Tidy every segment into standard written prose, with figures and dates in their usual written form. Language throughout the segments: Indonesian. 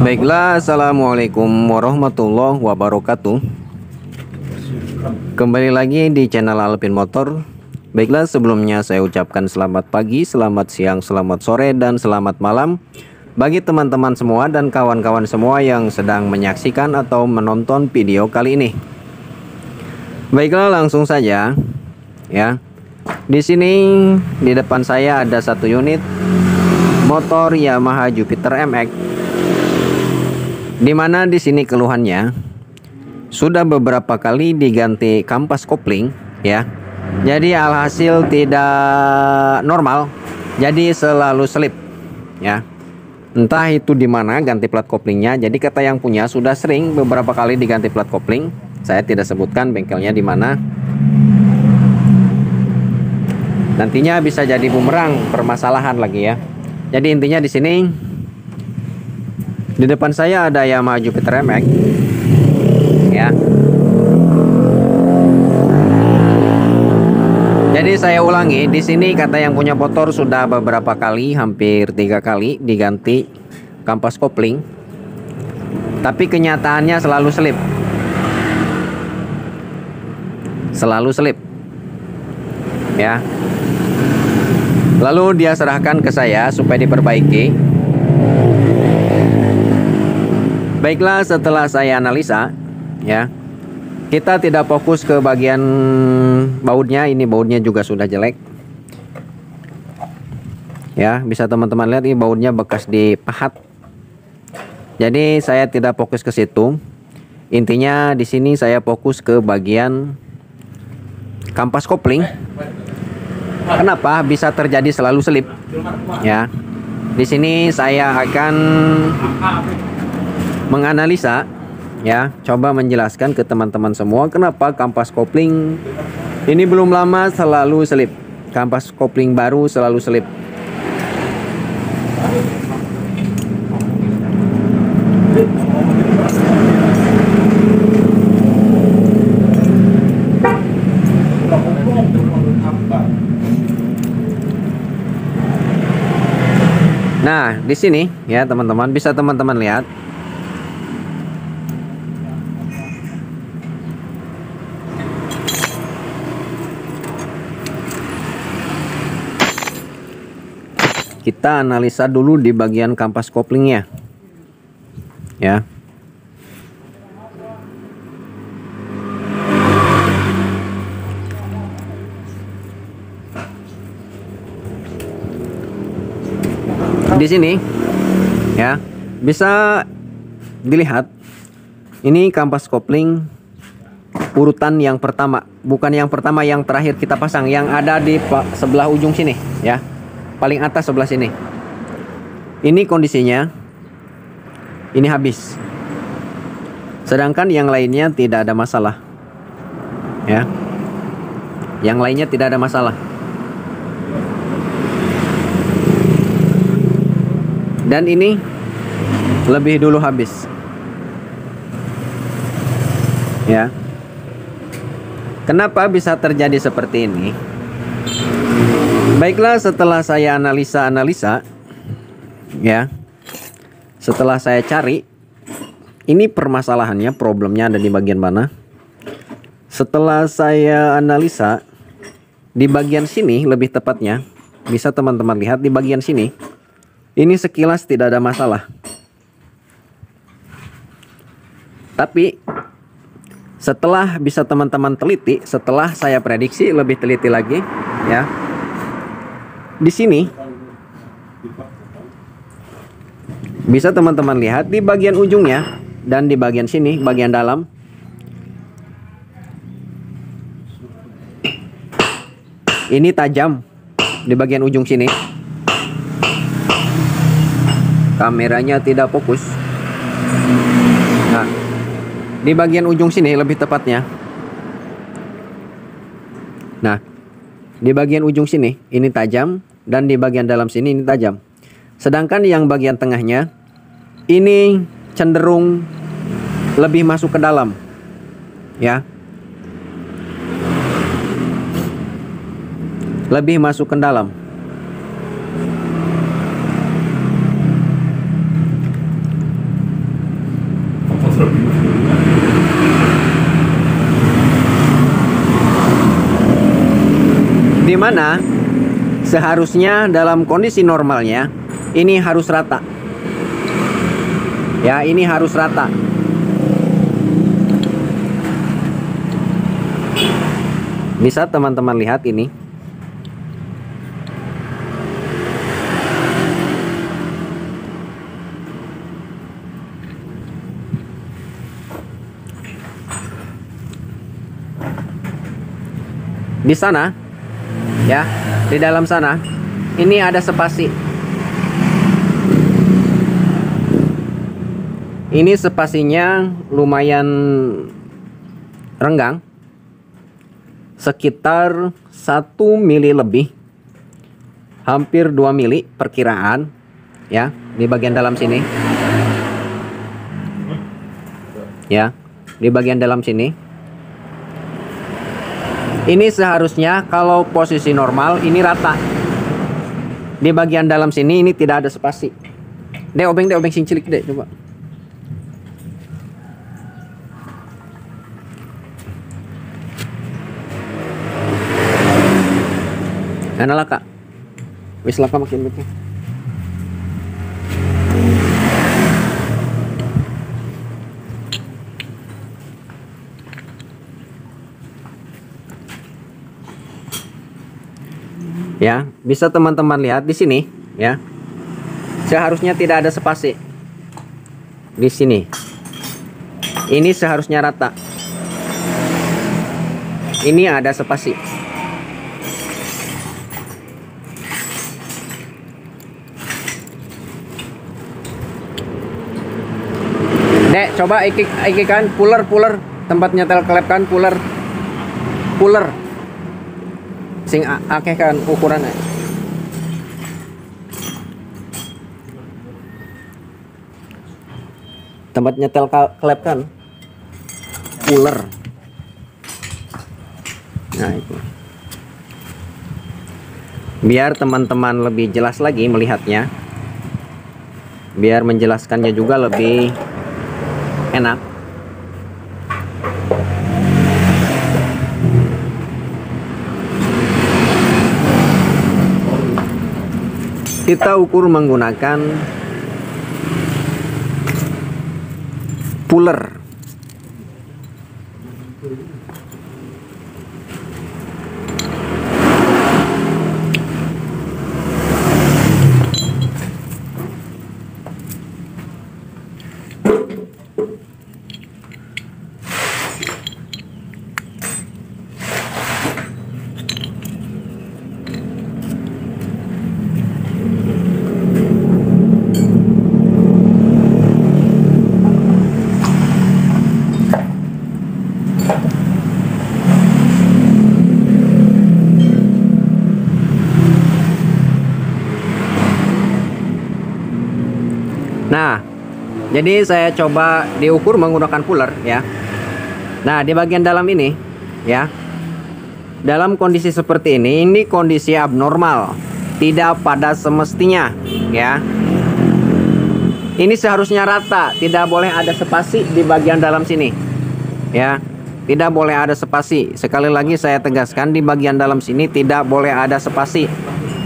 Baiklah, assalamualaikum warahmatullahi wabarakatuh. Kembali lagi di channel Alpin Motor. Baiklah, sebelumnya saya ucapkan selamat pagi, selamat siang, selamat sore, dan selamat malam bagi teman-teman semua dan kawan-kawan semua yang sedang menyaksikan atau menonton video kali ini. Baiklah, langsung saja ya. Di sini di depan saya ada satu unit motor Yamaha Jupiter MX, dimana di sini keluhannya sudah beberapa kali diganti kampas kopling ya. Jadi alhasil tidak normal, jadi selalu selip ya. Entah itu di mana ganti plat koplingnya. Jadi kata yang punya sudah sering beberapa kali diganti plat kopling. Saya tidak sebutkan bengkelnya di mana. Nantinya bisa jadi bumerang permasalahan lagi ya. Jadi intinya di sini di depan saya ada Yamaha Jupiter MX ya. Jadi saya ulangi, di sini kata yang punya motor sudah beberapa kali, hampir 3 kali diganti kampas kopling, tapi kenyataannya selalu selip. Selalu selip ya. Lalu dia serahkan ke saya supaya diperbaiki. Baiklah, setelah saya analisa ya, kita tidak fokus ke bagian bautnya. Ini bautnya juga sudah jelek ya, bisa teman-teman lihat ini bautnya bekas dipahat. Jadi saya tidak fokus ke situ. Intinya di sini saya fokus ke bagian kampas kopling. Kenapa bisa terjadi selalu selip ya? Di sini saya akan menganalisa ya, coba menjelaskan ke teman-teman semua kenapa kampas kopling ini belum lama selalu selip. Kampas kopling baru selalu selip. Nah, di sini ya teman-teman, bisa teman-teman lihat. Kita analisa dulu di bagian kampas koplingnya ya. Di sini ya bisa dilihat, ini kampas kopling urutan yang pertama, bukan yang pertama, yang terakhir kita pasang, yang ada di sebelah ujung sini ya, paling atas sebelah sini. Ini kondisinya ini habis, sedangkan yang lainnya tidak ada masalah ya. Yang lainnya tidak ada masalah. Dan ini lebih dulu habis ya. Kenapa bisa terjadi seperti ini? Baiklah, setelah saya analisa ya, setelah saya cari ini permasalahannya, problemnya ada di bagian mana. Setelah saya analisa di bagian sini, lebih tepatnya bisa teman-teman lihat di bagian sini. Ini sekilas tidak ada masalah, tapi setelah bisa teman-teman teliti, setelah saya prediksi lebih teliti lagi ya, di sini bisa teman-teman lihat di bagian ujungnya dan di bagian sini, bagian dalam, ini tajam di bagian ujung sini. Kameranya tidak fokus. Nah, di bagian ujung sini lebih tepatnya. Nah, di bagian ujung sini ini tajam, dan di bagian dalam sini ini tajam. Sedangkan yang bagian tengahnya ini cenderung lebih masuk ke dalam ya. Lebih masuk ke dalam. Dimana seharusnya dalam kondisi normalnya ini harus rata. Ya, ini harus rata. Bisa teman-teman lihat ini. Di sana, ya, di dalam sana, ini ada spasi. Ini spasinya lumayan renggang, sekitar 1 mili lebih, hampir 2 mili perkiraan, ya, di bagian dalam sini, ya, di bagian dalam sini. Ini seharusnya kalau posisi normal ini rata. Di bagian dalam sini ini tidak ada spasi. Dek obeng sing cilik dek coba. Mana lah kak? Wis laka makin betul. Ya, bisa teman-teman lihat di sini, ya. Seharusnya tidak ada spasi. Di sini. Ini seharusnya rata. Ini ada spasi. Dek, coba ikikan puller tempatnya telklep kan puller. Sing akeh kan ukurannya. Tempat nyetel klep kan puller. Nah itu. Biar teman-teman lebih jelas lagi melihatnya, biar menjelaskannya juga lebih enak. Kita ukur menggunakan puller. Nah, jadi saya coba diukur menggunakan puller ya. Nah, di bagian dalam ini ya. Dalam kondisi seperti ini kondisi abnormal, tidak pada semestinya ya. Ini seharusnya rata, tidak boleh ada spasi di bagian dalam sini. Ya. Tidak boleh ada spasi. Sekali lagi saya tegaskan, di bagian dalam sini tidak boleh ada spasi.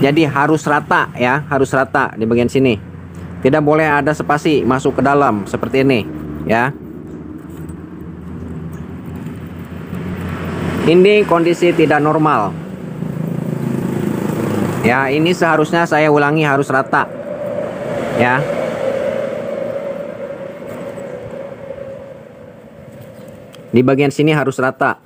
Jadi harus rata ya, harus rata di bagian sini. Tidak boleh ada spasi masuk ke dalam seperti ini ya. Ini kondisi tidak normal. Ya, ini seharusnya saya ulangi harus rata. Ya. Di bagian sini harus rata.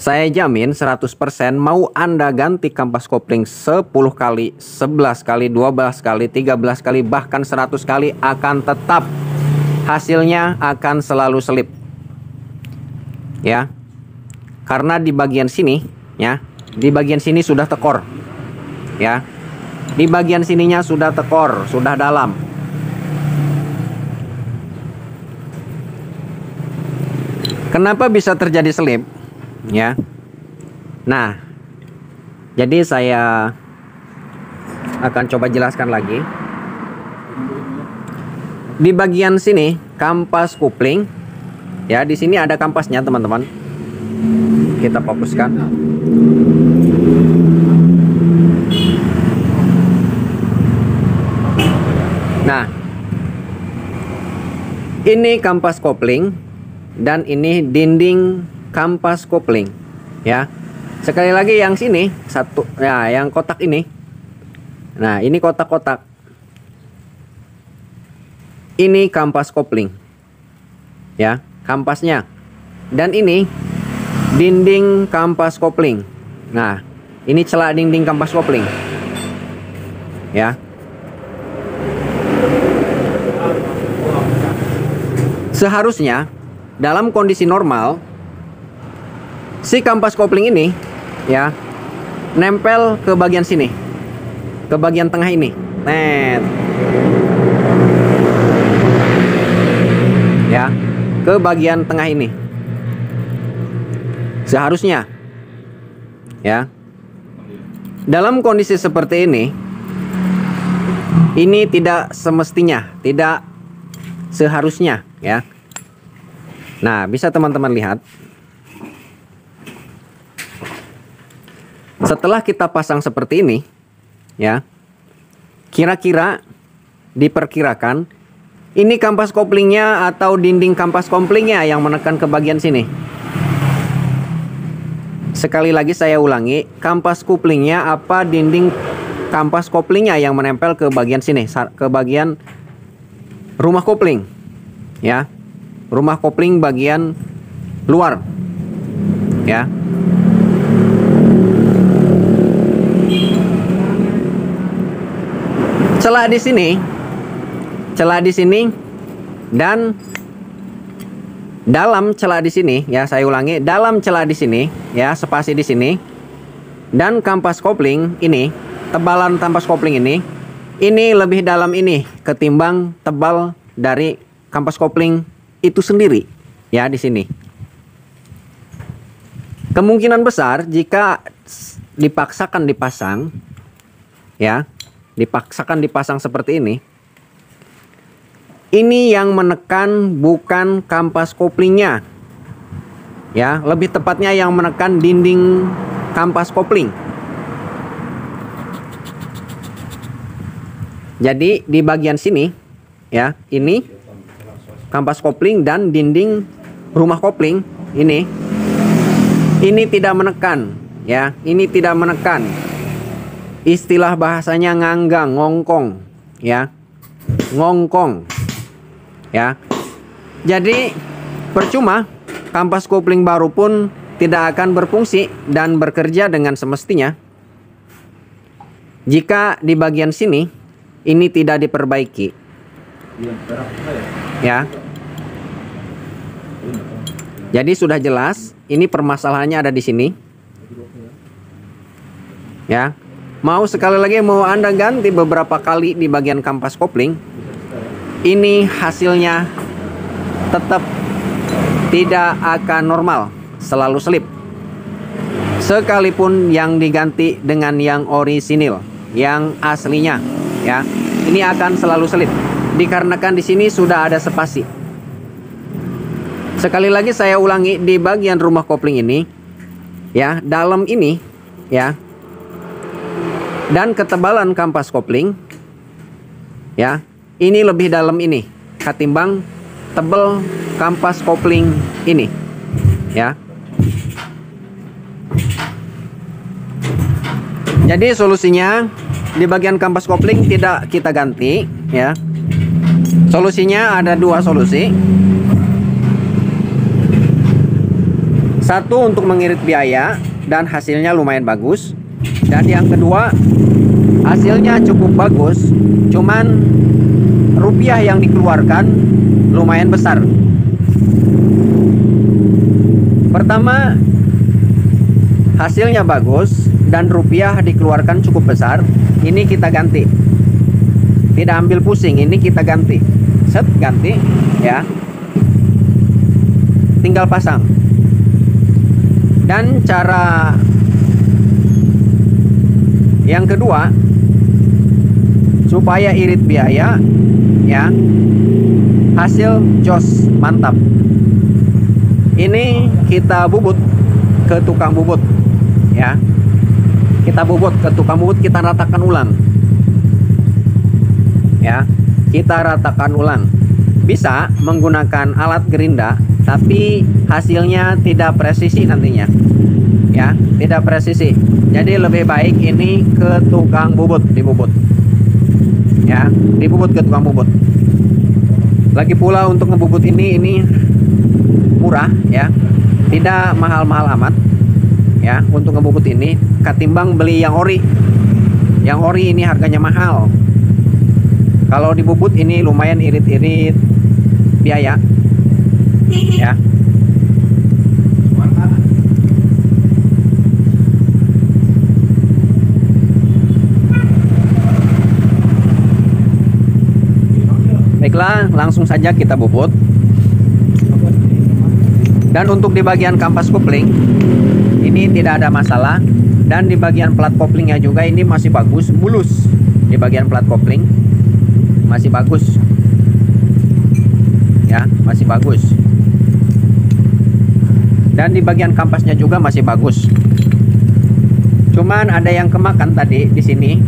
Saya jamin 100% mau Anda ganti kampas kopling 10 kali, 11 kali, 12 kali, 13 kali, bahkan 100 kali akan tetap hasilnya akan selalu selip. Ya. Karena di bagian sini ya, di bagian sini sudah tekor. Ya. Di bagian sininya sudah tekor, sudah dalam. Kenapa bisa terjadi selip? Ya. Nah, jadi saya akan coba jelaskan lagi. Di bagian sini kampas kopling ya, di sini ada kampasnya teman-teman. Kita fokuskan. Nah, ini kampas kopling dan ini dinding kampas kopling, ya. Sekali lagi yang sini satu, ya, yang kotak ini. Nah, ini kotak-kotak. Ini kampas kopling, ya, kampasnya. Dan ini dinding kampas kopling. Nah, ini celah dinding kampas kopling, ya. Seharusnya dalam kondisi normal si kampas kopling ini, ya, nempel ke bagian sini, ke bagian tengah ini, net, ya, ke bagian tengah ini. Seharusnya, ya. Dalam kondisi seperti ini tidak semestinya, tidak seharusnya, ya. Nah, bisa teman-teman lihat. Setelah kita pasang seperti ini, ya, kira-kira diperkirakan ini kampas koplingnya atau dinding kampas koplingnya yang menekan ke bagian sini. Sekali lagi saya ulangi, kampas koplingnya apa dinding kampas koplingnya yang menempel ke bagian sini, ke bagian rumah kopling, ya, rumah kopling bagian luar, ya. Celah di sini, dan dalam celah di sini, ya, saya ulangi, dalam celah di sini, ya, spasi di sini, dan kampas kopling ini, tebalan kampas kopling ini lebih dalam ini ketimbang tebal dari kampas kopling itu sendiri, ya, di sini. Kemungkinan besar jika dipaksakan dipasang, ya, dipaksakan dipasang seperti ini yang menekan bukan kampas koplingnya, ya, lebih tepatnya yang menekan dinding kampas kopling. Jadi di bagian sini, ya, ini kampas kopling dan dinding rumah kopling ini tidak menekan, ya, ini tidak menekan. Istilah bahasanya nganggang, ngongkong, ya, ngongkong, ya. Jadi percuma kampas kopling baru pun tidak akan berfungsi dan bekerja dengan semestinya jika di bagian sini ini tidak diperbaiki, ya. Jadi sudah jelas ini permasalahannya ada di sini, ya. Mau sekali lagi mau Anda ganti beberapa kali di bagian kampas kopling, ini hasilnya tetap tidak akan normal, selalu selip. Sekalipun yang diganti dengan yang orisinil, yang aslinya, ya, ini akan selalu selip dikarenakan di sini sudah ada spasi. Sekali lagi saya ulangi, di bagian rumah kopling ini, ya, dalam ini, ya, dan ketebalan kampas kopling, ya, ini lebih dalam ini ketimbang tebal kampas kopling ini, ya. Jadi solusinya di bagian kampas kopling tidak kita ganti, ya. Solusinya ada dua solusi. Satu untuk mengirit biaya dan hasilnya lumayan bagus, dan yang kedua hasilnya cukup bagus, cuman rupiah yang dikeluarkan lumayan besar. Pertama, hasilnya bagus dan rupiah dikeluarkan cukup besar, ini kita ganti, tidak ambil pusing, ini kita ganti, set, ganti, ya, tinggal pasang. Dan cara yang kedua, supaya irit biaya, ya, hasil jos mantap, ini kita bubut ke tukang bubut, ya. Kita bobot ke tukang bobot, kita ratakan ulang. Ya, kita ratakan ulang. Bisa menggunakan alat gerinda, tapi hasilnya tidak presisi nantinya. Ya, tidak presisi. Jadi lebih baik ini ke tukang bobot, dibobot. Ya, dibobot ke tukang bobot. Lagi pula untuk ngebobot ini murah ya. Tidak mahal-mahal amat. Ya, untuk ngebobot ini ketimbang beli yang ori. Yang ori ini harganya mahal. Kalau dibobot ini lumayan irit-irit biaya. Ya. Baiklah, langsung saja kita bobot. Dan untuk di bagian kampas kopling ini tidak ada masalah, dan di bagian plat koplingnya juga ini masih bagus, mulus. Di bagian plat kopling masih bagus. Ya, masih bagus. Dan di bagian kampasnya juga masih bagus. Cuman ada yang kemakan tadi di sini.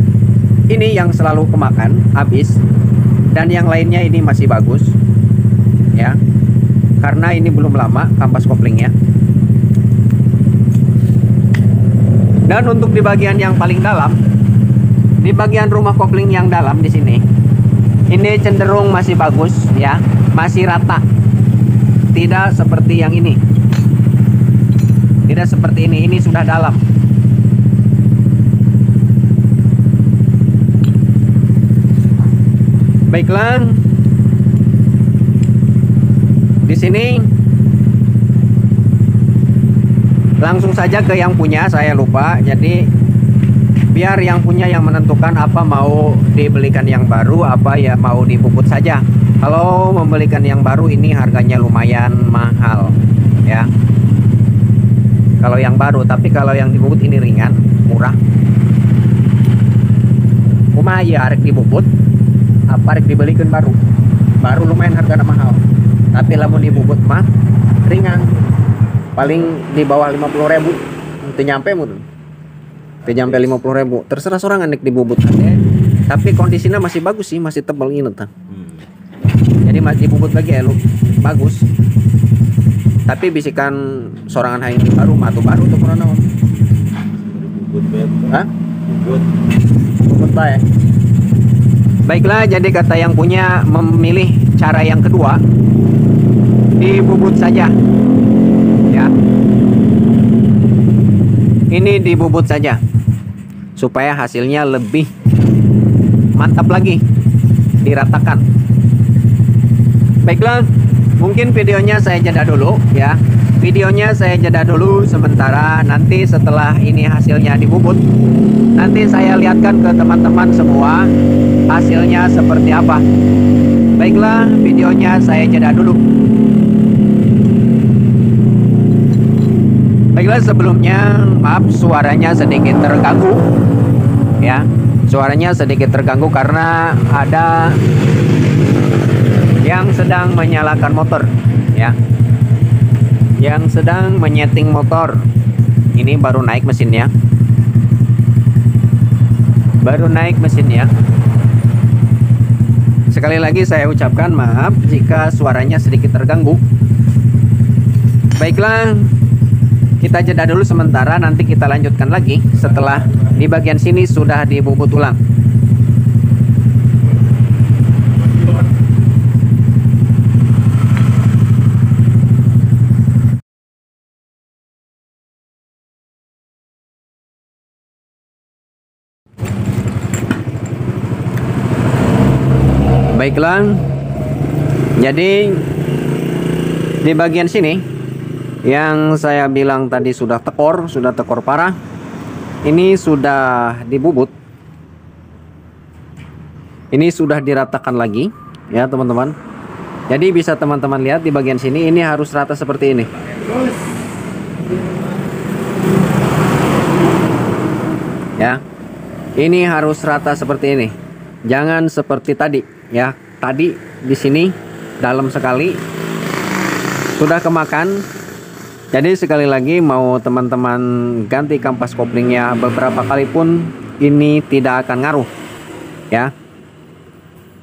Ini yang selalu kemakan habis. Dan yang lainnya ini masih bagus. Ya. Karena ini belum lama kampas koplingnya. Dan untuk di bagian yang paling dalam, di bagian rumah kopling yang dalam di sini, ini cenderung masih bagus ya, masih rata. Tidak seperti yang ini. Tidak seperti ini sudah dalam. Baiklah. Di sini langsung saja ke yang punya, saya lupa. Jadi biar yang punya yang menentukan apa mau dibelikan yang baru, apa ya mau dibobot saja. Kalau membelikan yang baru ini harganya lumayan mahal ya. Kalau yang baru, tapi kalau yang dibobot ini ringan, murah. Kumaha ya arek dibobot, apa arek dibelikan baru. Baru lumayan harganya mahal. Tapi lamun dibobot mah ringan. Paling di bawah 50.000. Itu nyampe mungkin. Itu nyampe 50.000. Terserah sorangan nek dibobot aja. Tapi kondisinya masih bagus sih, masih tebal ini tah. Jadi masih dibobot lagi ya lu. Bagus. Tapi bisikan sorangan hari ini baru baru tuh kurang naon. Hah? Bobot ya. Baiklah, jadi kata yang punya memilih cara yang kedua, dibobot saja. Ya. Ini dibobot saja supaya hasilnya lebih mantap lagi, diratakan. Baiklah, mungkin videonya saya jeda dulu ya. Videonya saya jeda dulu sementara, nanti setelah ini hasilnya dibobot, nanti saya lihatkan ke teman-teman semua hasilnya seperti apa. Baiklah, videonya saya jeda dulu. Baiklah, sebelumnya maaf suaranya sedikit terganggu ya. Suaranya sedikit terganggu karena ada yang sedang menyalakan motor ya. Yang sedang menyeting motor. Ini baru naik mesinnya. Baru naik mesinnya. Sekali lagi saya ucapkan maaf jika suaranya sedikit terganggu. Baiklah, kita jeda dulu sementara, nanti kita lanjutkan lagi setelah di bagian sini sudah dibobot ulang. Baiklah, jadi di bagian sini yang saya bilang tadi sudah tekor parah, ini sudah dibubut, ini sudah diratakan lagi ya teman-teman. Jadi bisa teman-teman lihat di bagian sini ini harus rata seperti ini ya. Ini harus rata seperti ini, jangan seperti tadi ya. Tadi di sini dalam sekali sudah kemakan, Jadi sekali lagi mau teman-teman ganti kampas koplingnya beberapa kali pun ini tidak akan ngaruh ya,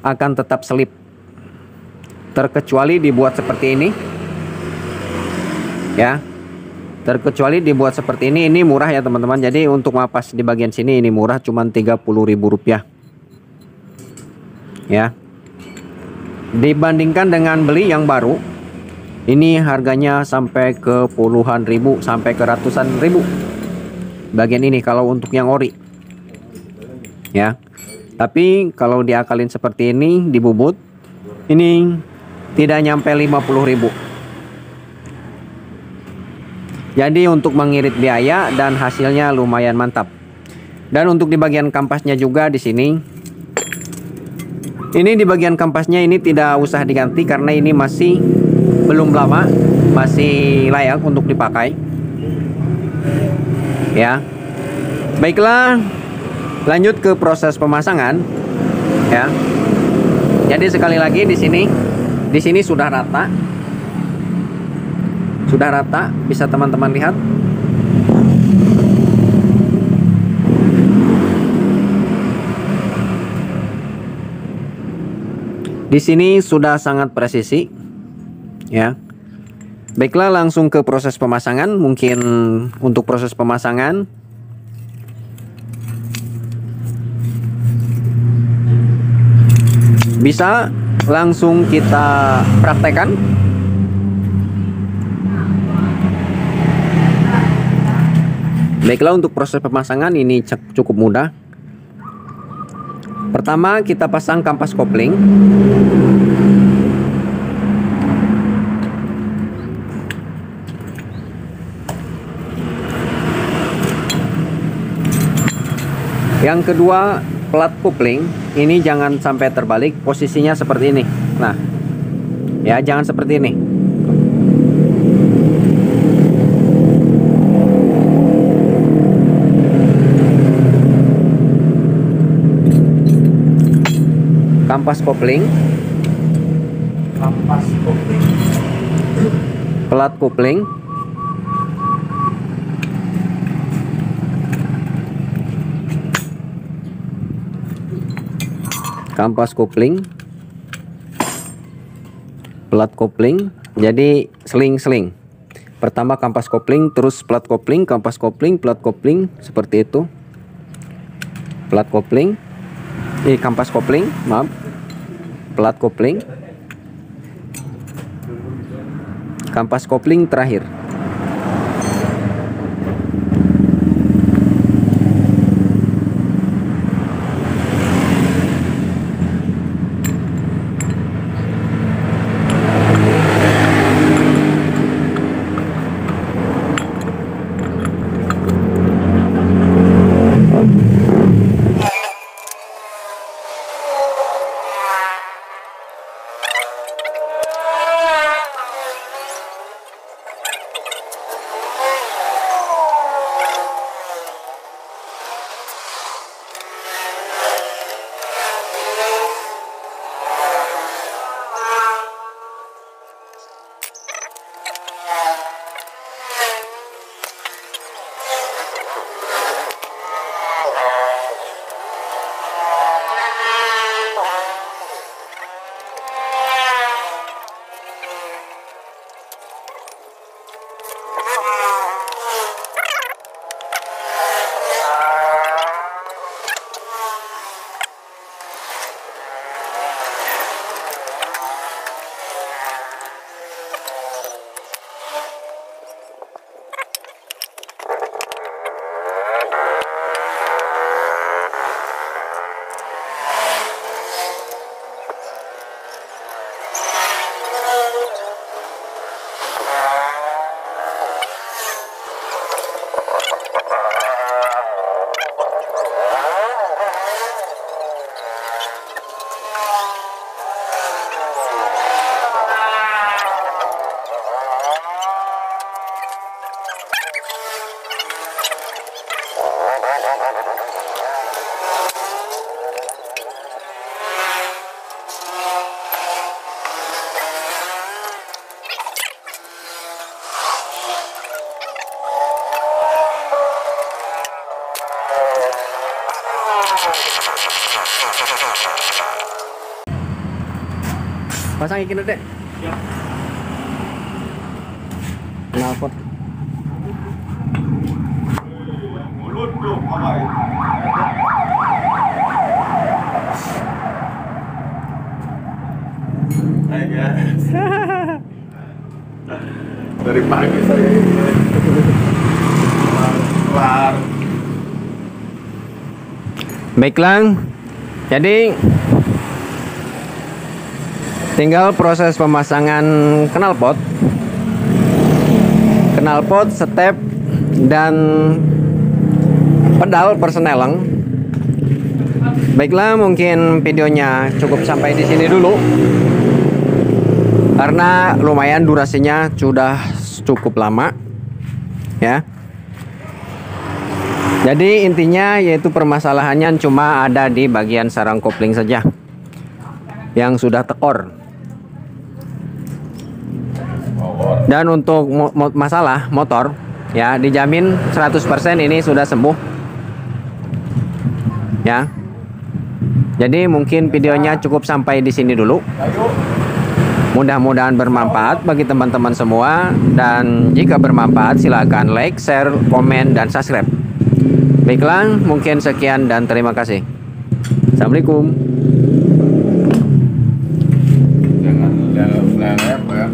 akan tetap selip, terkecuali dibuat seperti ini ya, terkecuali dibuat seperti ini murah ya teman-teman. Jadi untuk mapas di bagian sini ini murah, cuman Rp30.000 ya, dibandingkan dengan beli yang baru ini harganya sampai ke puluhan ribu sampai ke ratusan ribu bagian ini kalau untuk yang ori ya. Tapi kalau diakalin seperti ini di bubut ini tidak nyampe 50.000. Jadi untuk mengirit biaya dan hasilnya lumayan mantap. Dan untuk di bagian kampasnya juga di sini, ini di bagian kampasnya ini tidak usah diganti karena ini masih belum lama, masih layak untuk dipakai ya. Baiklah, lanjut ke proses pemasangan ya. Jadi sekali lagi di sini sudah rata, bisa teman-teman lihat. Di sini sudah sangat presisi ya. Baiklah, langsung ke proses pemasangan. Mungkin untuk proses pemasangan bisa langsung kita praktekkan. Baiklah, untuk proses pemasangan ini cukup mudah. Pertama kita pasang kampas kopling. Yang kedua, plat kopling ini jangan sampai terbalik, posisinya seperti ini. Nah ya, jangan seperti ini. Kampas kopling, plat kopling, kampas kopling, plat kopling. Jadi seling-seling. Pertama kampas kopling, terus plat kopling, kampas kopling, plat kopling, seperti itu. Plat kopling, kampas kopling, maaf, plat kopling, kampas kopling terakhir. Pasang ikan dek. Ya. Knalpot. Mulut belum apa itu? Hai guys. Dari pagi saya kelar. Baiklah. Jadi tinggal proses pemasangan knalpot, step dan pedal persneleng. Baiklah, mungkin videonya cukup sampai di sini dulu karena lumayan durasinya sudah cukup lama ya. Jadi intinya yaitu permasalahannya cuma ada di bagian sarang kopling saja yang sudah tekor. Dan untuk masalah motor ya dijamin 100% ini sudah sembuh ya. Jadi mungkin videonya cukup sampai di sini dulu. Mudah-mudahan bermanfaat bagi teman-teman semua, dan jika bermanfaat silakan like, share, komen, dan subscribe. Baiklah, mungkin sekian dan terima kasih. Assalamualaikum. Jangan lelep ya.